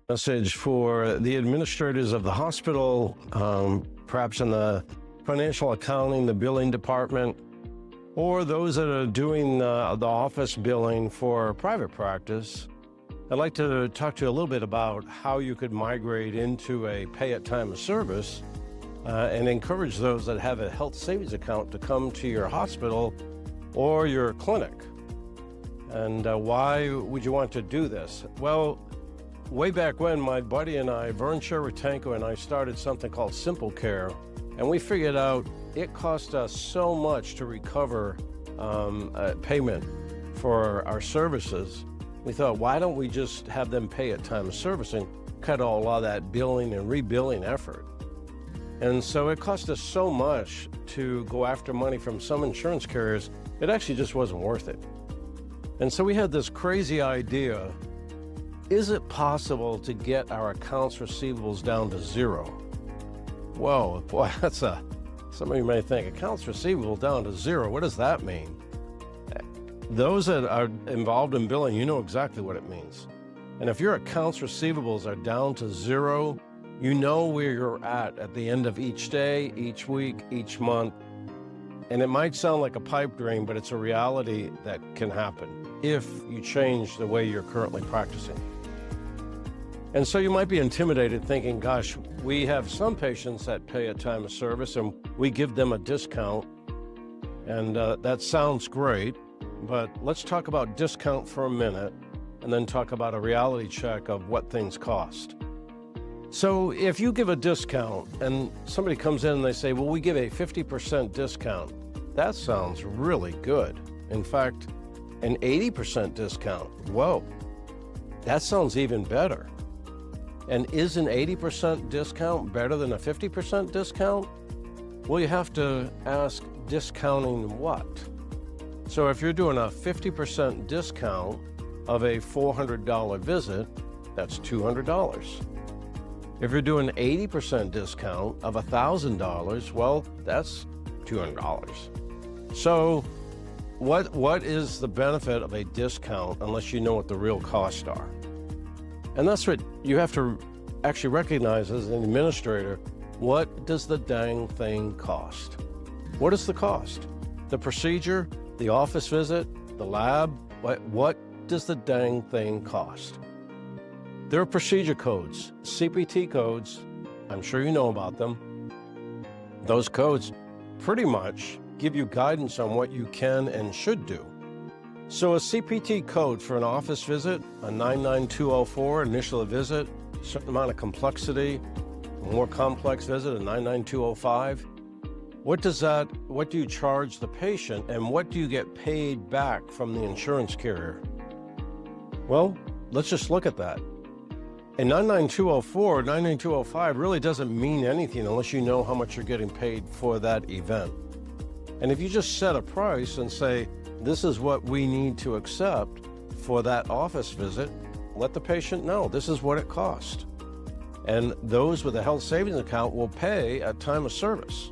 Message for the administrators of the hospital, perhaps in the financial accounting, the billing department, or those that are doing the office billing for private practice. I'd like to talk to you a little bit about how you could migrate into a pay at time of service and encourage those that have a health savings account to come to your hospital or your clinic. And why would you want to do this? Well, way back when, my buddy and I, Vern Cheretenko, and I started something called Simple Care, and we figured out it cost us so much to recover payment for our services. We thought, why don't we just have them pay at time of service and cut all of that billing and rebilling effort? And so it cost us so much to go after money from some insurance carriers, it actually just wasn't worth it. And so we had this crazy idea. Is it possible to get our accounts receivables down to zero? Whoa, boy, some of you may think, accounts receivable down to zero, what does that mean? Those that are involved in billing, you know exactly what it means. And if your accounts receivables are down to zero, you know where you're at the end of each day, each week, each month. And it might sound like a pipe dream, but it's a reality that can happen if you change the way you're currently practicing. And so you might be intimidated thinking, gosh, we have some patients that pay at time of service and we give them a discount. And that sounds great, but let's talk about discount for a minute and then talk about a reality check of what things cost. So if you give a discount and somebody comes in and they say, well, we give a 50% discount, that sounds really good. In fact, an 80% discount, whoa, that sounds even better. And is an 80% discount better than a 50% discount? Well, you have to ask, discounting what? So if you're doing a 50% discount of a $400 visit, that's $200. If you're doing an 80% discount of $1,000, well, that's $200. So what is the benefit of a discount unless you know what the real costs are? And that's what you have to actually recognize as an administrator. What does the dang thing cost? What is the cost? The procedure, the office visit, the lab, what does the dang thing cost? There are procedure codes, CPT codes. I'm sure you know about them. Those codes pretty much give you guidance on what you can and should do. So a CPT code for an office visit, a 99204, initial visit, a certain amount of complexity, a more complex visit, a 99205. What do you charge the patient and what do you get paid back from the insurance carrier? Well, let's just look at that. A 99204, 99205 really doesn't mean anything unless you know how much you're getting paid for that event. And if you just set a price and say, this is what we need to accept for that office visit, let the patient know this is what it costs. And those with a health savings account will pay at time of service.